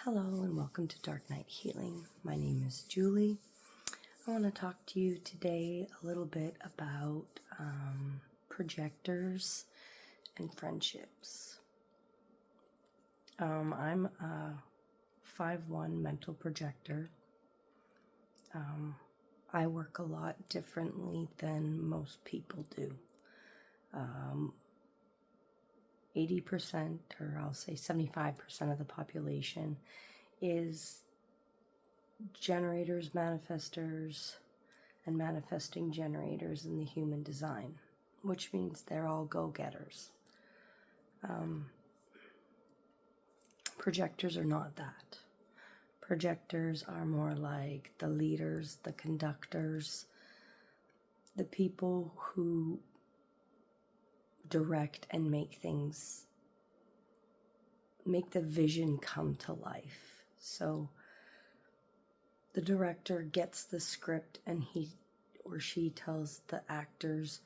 Hello and welcome to Dark Night Healing. My name is Julie. I want to talk to you today a little bit about projectors and friendships. I'm a 5/1 mental projector. I work a lot differently than most people do. 80%, or I'll say 75% of the population is generators, manifestors, and manifesting generators in the human design, which means they're all go-getters. Projectors are not that. Projectors are more like the leaders, the conductors, the people who direct and make the vision come to life. So the director gets the script and he or she tells the actors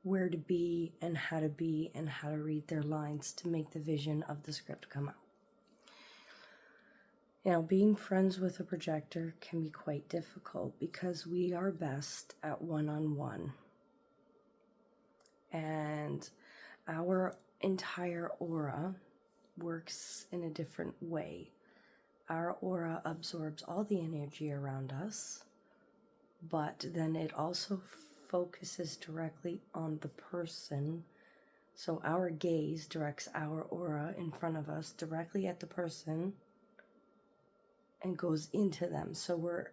where to be and how to read their lines to make the vision of the script come out. Now, being friends with a projector can be quite difficult because we are best at one-on-one. And our entire aura works in a different way. Our aura absorbs all the energy around us, but then it also focuses directly on the person. So our gaze directs our aura in front of us directly at the person and goes into them. So we're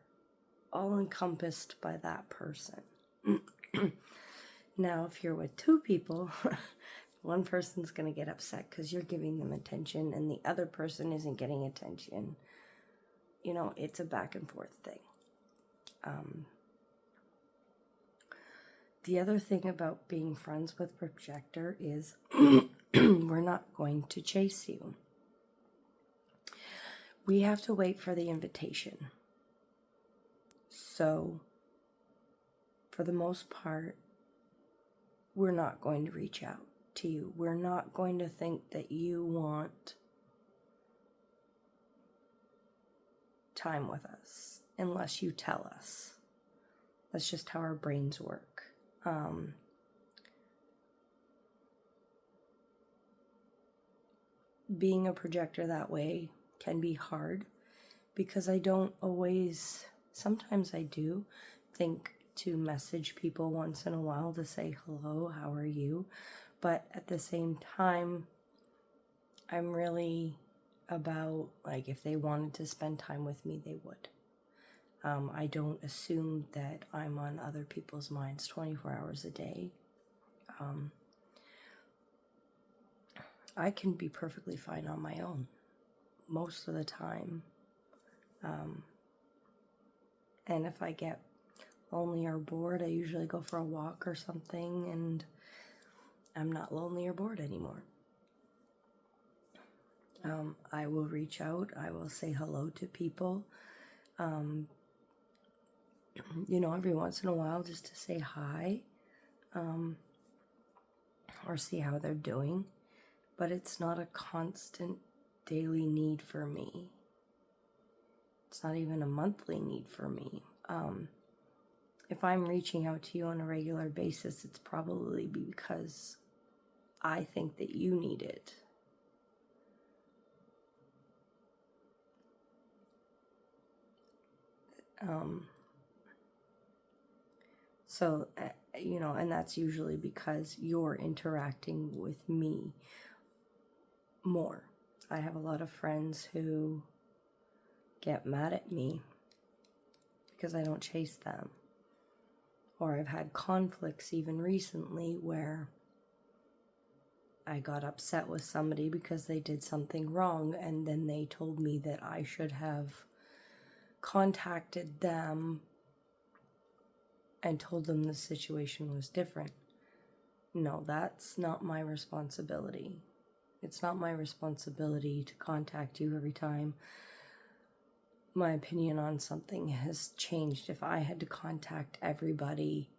all encompassed by that person. Now, if you're with two people, one person's going to get upset because you're giving them attention and the other person isn't getting attention. You know, it's a back and forth thing. The other thing about being friends with projector is we're not going to chase you. We have to wait for the invitation. So, for the most part, we're not going to reach out to you. We're not going to think that you want time with us unless you tell us. That's just how our brains work. Being a projector that way can be hard because I don't always, sometimes I do think to message people once in a while to say hello, how are you? But at the same time, I'm really about, like, if they wanted to spend time with me, they would. I don't assume that I'm on other people's minds 24 hours a day. I can be perfectly fine on my own most of the time. And if I get lonely or bored, I usually go for a walk or something, and I'm not lonely or bored anymore. I will reach out. I will say hello to people. Every once in a while just to say hi, or see how they're doing. But it's not a constant daily need for me. It's not even a monthly need for me. If I'm reaching out to you on a regular basis, it's probably because I think that you need it. And that's usually because you're interacting with me more. I have a lot of friends who get mad at me because I don't chase them. Or I've had conflicts even recently where I got upset with somebody because they did something wrong, and then they told me that I should have contacted them and told them the situation was different. No, that's not my responsibility. It's not my responsibility to contact you every time my opinion on something has changed. If I had to contact everybody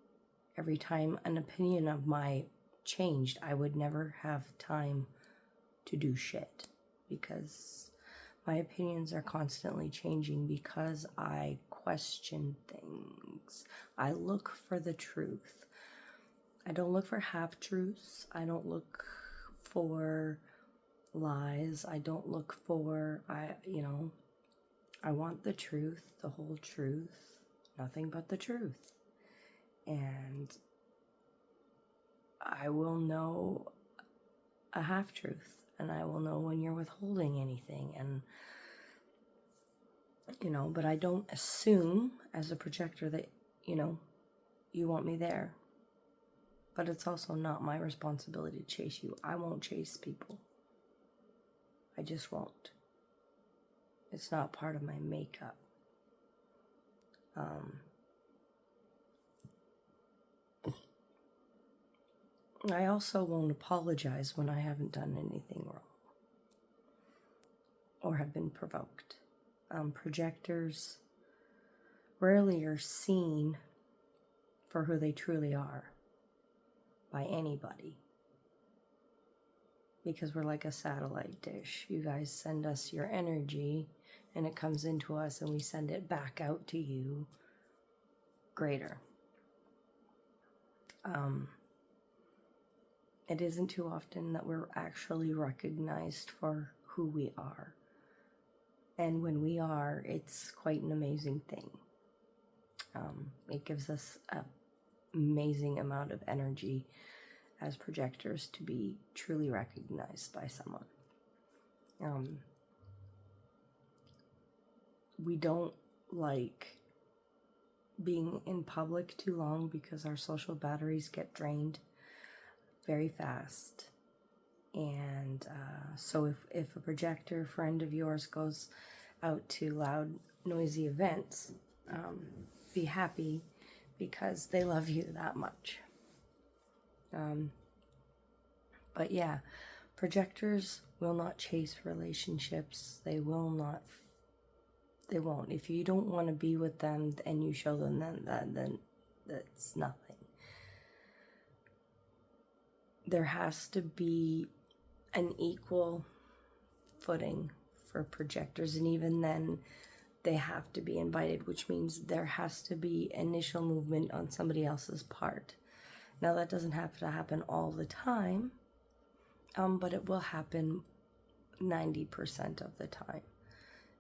every time an opinion of mine changed, I would never have time to do shit, because My opinions are constantly changing because I question things. I look for the truth. I don't look for half-truths. I don't look for lies. I don't look for, I want the truth, the whole truth, nothing but the truth. And I will know a half-truth, and I will know when you're withholding anything, and but I don't assume as a projector that, you want me there. But it's also not my responsibility to chase you. I won't chase people. I just won't. It's not part of my makeup. I also won't apologize when I haven't done anything wrong or have been provoked. Projectors rarely are seen for who they truly are by anybody, because we're like a satellite dish. You guys send us your energy and it comes into us and we send it back out to you greater. It isn't too often that we're actually recognized for who we are. And when we are, it's quite an amazing thing. It gives us an amazing amount of energy as projectors to be truly recognized by someone. We don't like being in public too long because our social batteries get drained very fast. And so if a projector friend of yours goes out to loud, noisy events, be happy because they love you that much. But yeah, projectors will not chase relationships. They won't. If you don't want to be with them and you show them then that's nothing. There has to be an equal footing for projectors, and even then they have to be invited, which means there has to be initial movement on somebody else's part. Now that doesn't have to happen all the time, but it will happen 90% of the time.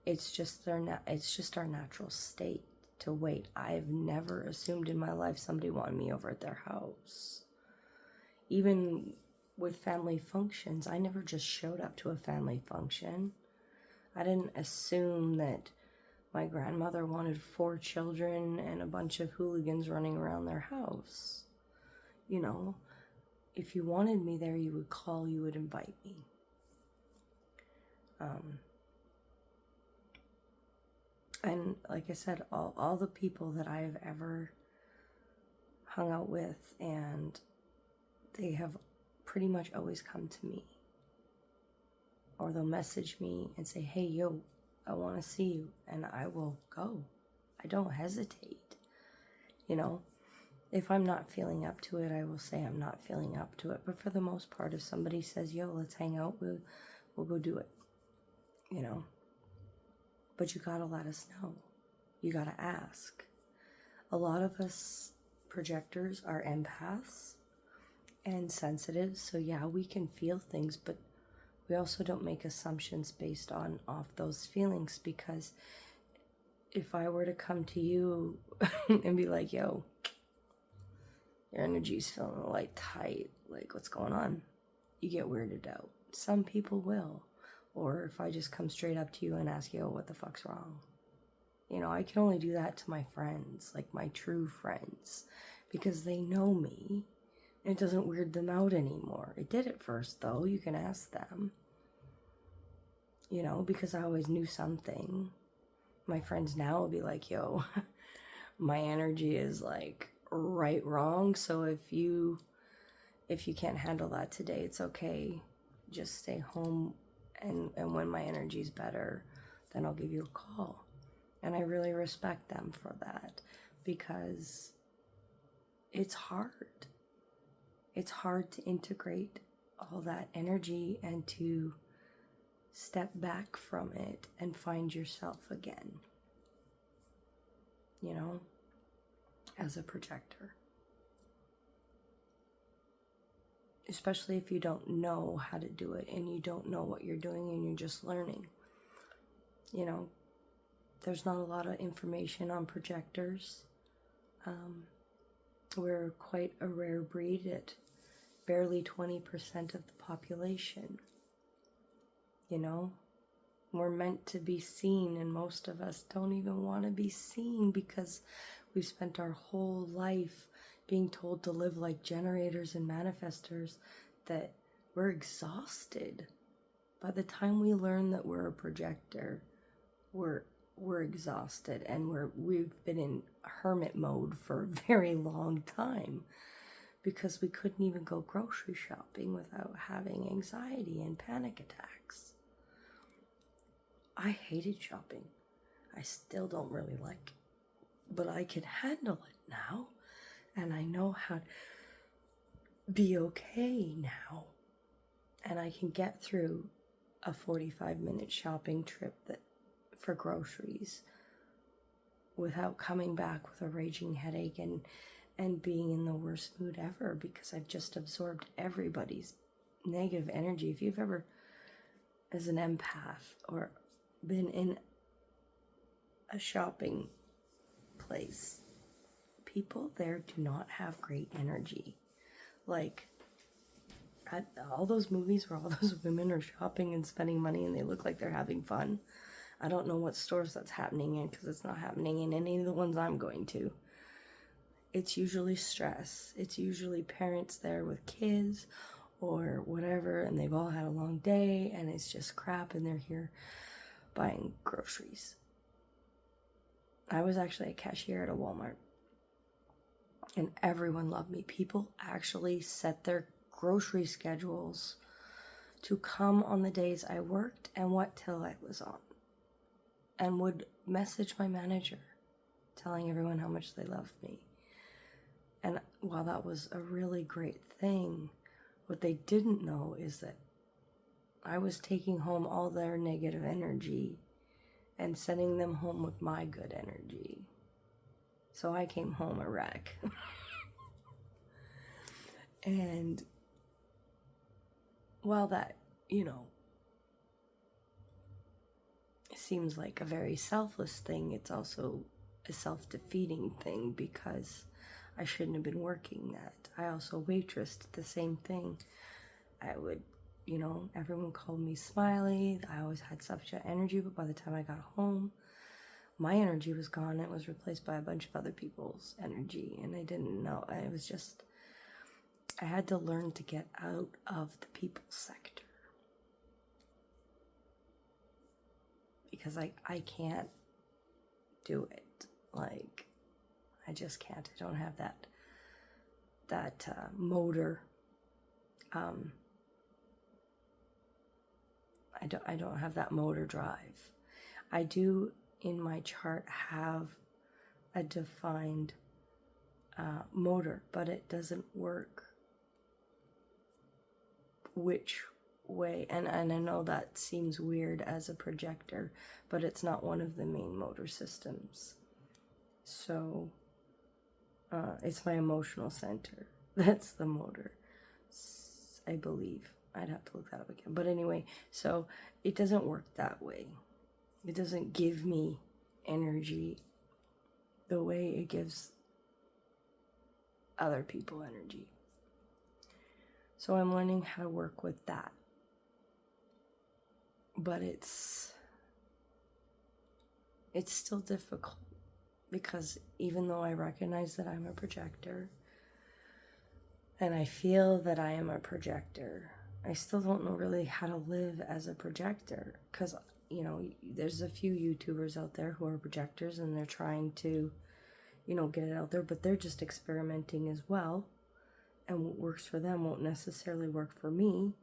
It's just our natural state to wait. I've never assumed in my life somebody wanted me over at their house. Even with family functions, I never just showed up to a family function. I didn't assume that my grandmother wanted 4 children and a bunch of hooligans running around their house. If you wanted me there, you would call, you would invite me. And like I said, all the people that I have ever hung out with, and they have pretty much always come to me. Or they'll message me and say, hey, yo, I want to see you. And I will go. I don't hesitate. If I'm not feeling up to it, I will say I'm not feeling up to it. But for the most part, if somebody says, yo, let's hang out, we'll go do it. But you gotta let us know. You gotta ask. A lot of us projectors are empaths and sensitive, so yeah, we can feel things, but we also don't make assumptions based off those feelings, because if I were to come to you and be like, yo, your energy's feeling like tight, like what's going on? You get weirded out. Some people will. Or if I just come straight up to you and ask you, oh, what the fuck's wrong? I can only do that to my friends, like my true friends, because they know me. And it doesn't weird them out anymore. It did at first, though. You can ask them. Because I always knew something. My friends now will be like, yo, my energy is like right wrong. So if you can't handle that today, it's okay. Just stay home. And when my energy's better, then I'll give you a call. And I really respect them for that, because it's hard. It's hard to integrate all that energy and to step back from it and find yourself again, you know, as a projector. Especially if you don't know how to do it and you don't know what you're doing and you're just learning. You know, there's not a lot of information on projectors. We're quite a rare breed at barely 20% of the population. You know, we're meant to be seen, and most of us don't even want to be seen because we've spent our whole life being told to live like generators and manifestors that we're exhausted. By the time we learn that we're a projector, we're exhausted, and we've been in hermit mode for a very long time because we couldn't even go grocery shopping without having anxiety and panic attacks. I hated shopping. I still don't really like it, but I can handle it now, and I know how to be okay now, and I can get through a 45-minute shopping trip for groceries without coming back with a raging headache and being in the worst mood ever, because I've just absorbed everybody's negative energy. If you've ever, as an empath, or been in a shopping place, people there do not have great energy. Like, all those movies where all those women are shopping and spending money and they look like they're having fun. I don't know what stores that's happening in, because it's not happening in any of the ones I'm going to. It's usually stress. It's usually parents there with kids or whatever, and they've all had a long day and it's just crap, and they're here buying groceries. I was actually a cashier at a Walmart, and everyone loved me. People actually set their grocery schedules to come on the days I worked and what till I was on, and would message my manager telling everyone how much they loved me. And while that was a really great thing, what they didn't know is that I was taking home all their negative energy and sending them home with my good energy. So I came home a wreck. And while that, you know, seems like a very selfless thing, it's also a self-defeating thing, because I shouldn't have been working that. I also waitressed the same thing. I would, you know, everyone called me Smiley. I always had such energy, but by the time I got home, my energy was gone. It was replaced by a bunch of other people's energy, and I didn't know. It was just, I had to learn to get out of the people sector, because I can't do it. Like, I just can't. I don't have that motor. I don't have that motor drive. I do in my chart have a defined motor, but it doesn't work which way. And I know that seems weird as a projector, but it's not one of the main motor systems. So it's my emotional center. That's the motor, I believe. I'd have to look that up again. But anyway, so it doesn't work that way. It doesn't give me energy the way it gives other people energy. So I'm learning how to work with that. But it's still difficult, because even though I recognize that I'm a projector and I feel that I am a projector, I still don't know really how to live as a projector, because, you know, there's a few YouTubers out there who are projectors and they're trying to, you know, get it out there, but they're just experimenting as well, and what works for them won't necessarily work for me.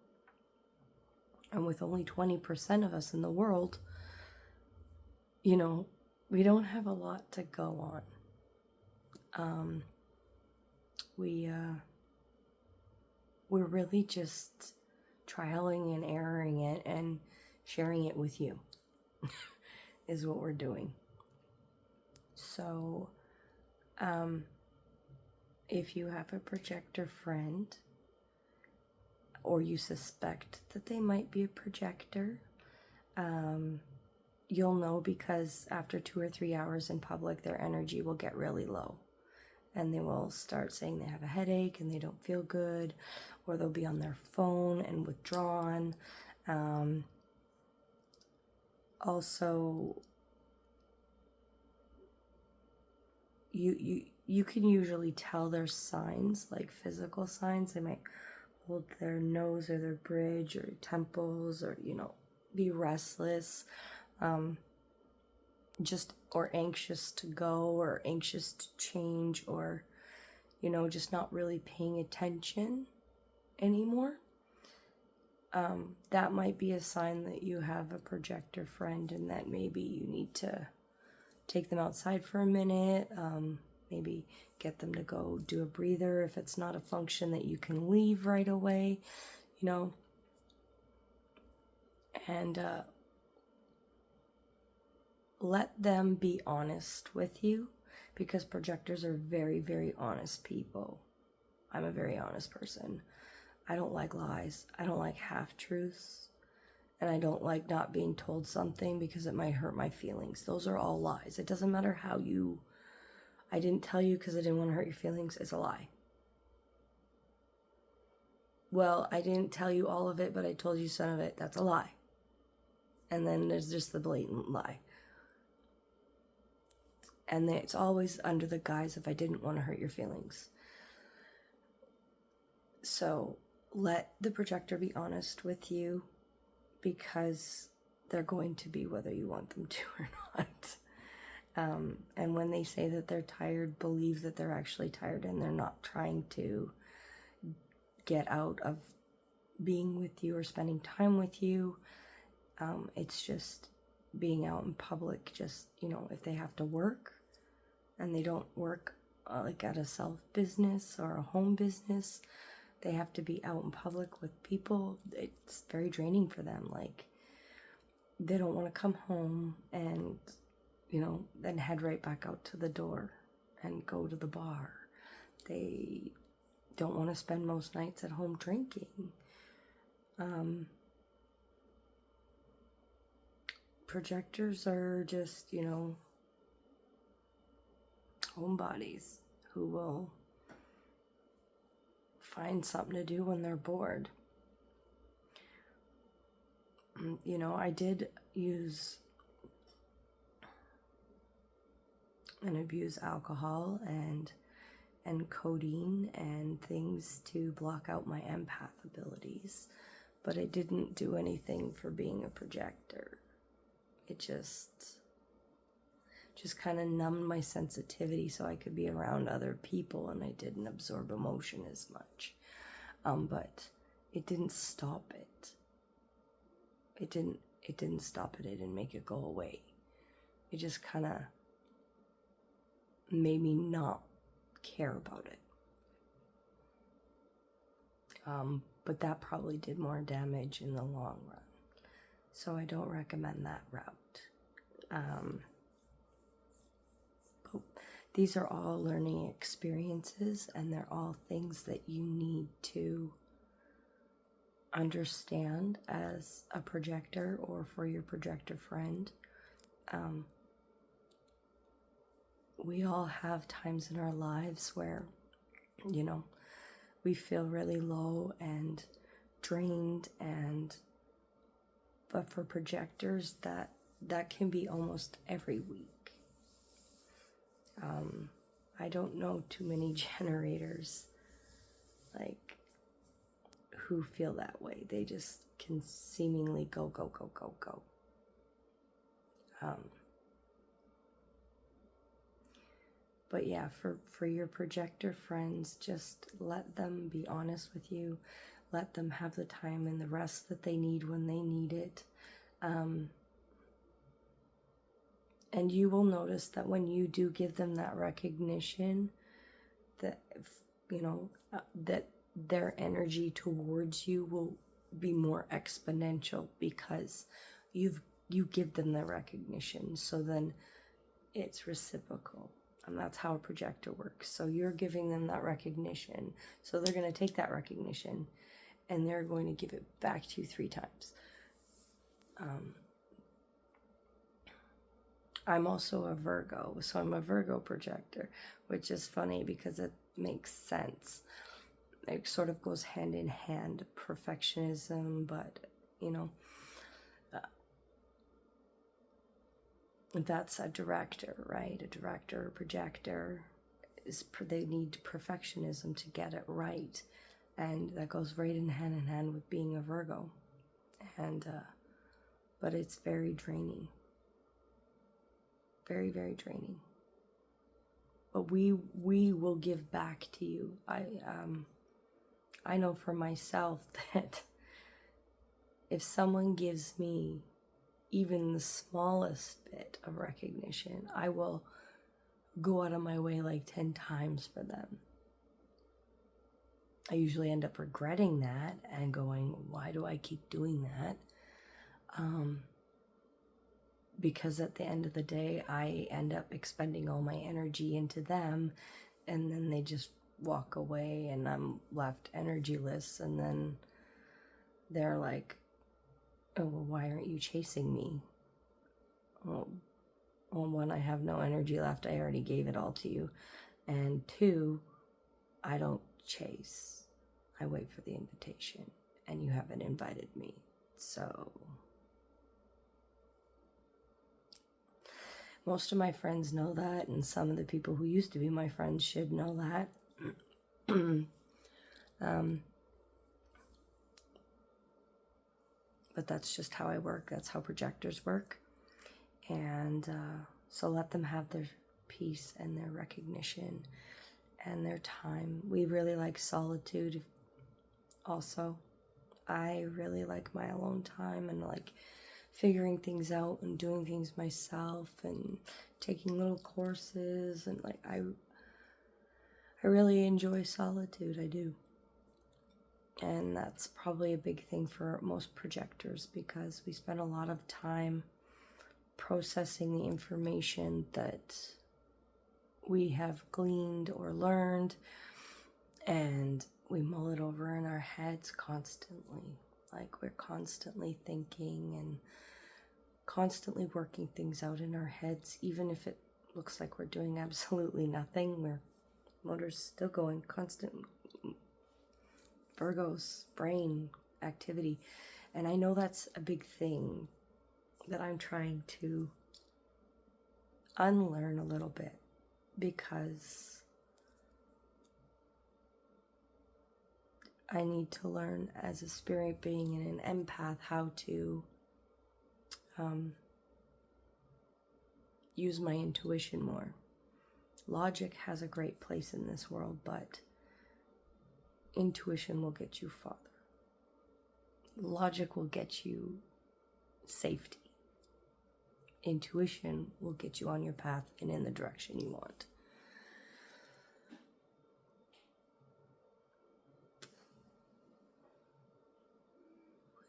And with only 20% of us in the world, you know, we don't have a lot to go on. We're really just trialing and erroring it and sharing it with you is what we're doing. So, if you have a projector friend, or you suspect that they might be a projector, you'll know because after 2 or 3 hours in public, their energy will get really low. And they will start saying they have a headache and they don't feel good, or they'll be on their phone and withdrawn. Also, you can usually tell their signs, like physical signs. They might hold their nose or their bridge or temples, or, be restless, or anxious to go, or anxious to change, or, just not really paying attention anymore. That might be a sign that you have a projector friend, and that maybe you need to take them outside for a minute, maybe get them to go do a breather if it's not a function that you can leave right away, and let them be honest with you, because projectors are very, very honest people. I'm a very honest person. I don't like lies. I don't like half-truths. And I don't like not being told something because it might hurt my feelings. Those are all lies. It doesn't matter how I didn't tell you because I didn't want to hurt your feelings. It's a lie. Well, I didn't tell you all of it, but I told you some of it. That's a lie. And then there's just the blatant lie. And it's always under the guise of I didn't want to hurt your feelings. So let the projector be honest with you, because they're going to be, whether you want them to or not. And when they say that they're tired, believe that they're actually tired and they're not trying to get out of being with you or spending time with you. It's just being out in public, just, if they have to work and they don't work like at a self business or a home business, they have to be out in public with people. It's very draining for them. Like, they don't want to come home and, then head right back out to the door and go to the bar. They don't want to spend most nights at home drinking. Projectors are just, homebodies who will find something to do when they're bored. I did use and abuse alcohol and codeine and things to block out my empath abilities, but it didn't do anything for being a projector. It just kind of numbed my sensitivity so I could be around other people and I didn't absorb emotion as much. But it didn't stop it. It didn't stop it. It didn't make it go away. It just kind of made me not care about it. But that probably did more damage in the long run. So I don't recommend that route. But these are all learning experiences, and they're all things that you need to understand as a projector or for your projector friend. We all have times in our lives where, we feel really low and drained, but for projectors, that can be almost every week. I don't know too many generators who feel that way. They just can seemingly go. But yeah, for your projector friends, just let them be honest with you. Let them have the time and the rest that they need when they need it. And you will notice that when you do give them that recognition, that, that their energy towards you will be more exponential, because you give them the recognition, so then it's reciprocal. And that's how a projector works. So you're giving them that recognition. So they're going to take that recognition and they're going to give it back to you 3 times. I'm also a Virgo, so I'm a Virgo projector, which is funny because it makes sense. It sort of goes hand in hand, perfectionism, but, you know, that's a director, right? A director, a projector, they need perfectionism to get it right. And that goes right in hand with being a Virgo. And, but it's very draining. Very, very draining. But we will give back to you. I know for myself that if someone gives me even the smallest bit of recognition, I will go out of my way like 10 times for them. I usually end up regretting that and going, why do I keep doing that? Because at the end of the day, I end up expending all my energy into them, and then they just walk away and I'm left energyless, and then they're like, oh, well, why aren't you chasing me? Well, 1, I have no energy left. I already gave it all to you. And 2, I don't chase. I wait for the invitation, and you haven't invited me. So most of my friends know that, and some of the people who used to be my friends should know that. But that's just how I work. That's how projectors work. And so let them have their peace and their recognition and their time. We really like solitude also. I really like my alone time and like figuring things out and doing things myself and taking little courses, and like I really enjoy solitude. I do. And that's probably a big thing for most projectors, because we spend a lot of time processing the information that we have gleaned or learned, and we mull it over in our heads constantly. Like we're constantly thinking and constantly working things out in our heads, even if it looks like we're doing absolutely nothing. We're motor's still going, constant Virgo's brain activity. And I know that's a big thing that I'm trying to unlearn a little bit, because I need to learn as a spirit being and an empath how to use my intuition more. Logic has a great place in this world, but intuition will get you farther. Logic will get you safety. Intuition will get you on your path and in the direction you want.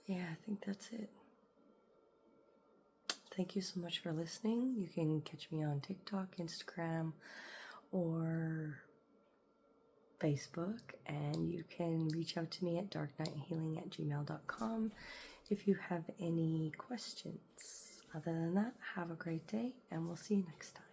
Yeah, I think that's it. Thank you so much for listening. You can catch me on TikTok, Instagram, or Facebook, and you can reach out to me at darknighthealing@gmail.com if you have any questions. Other than that, have a great day, and we'll see you next time.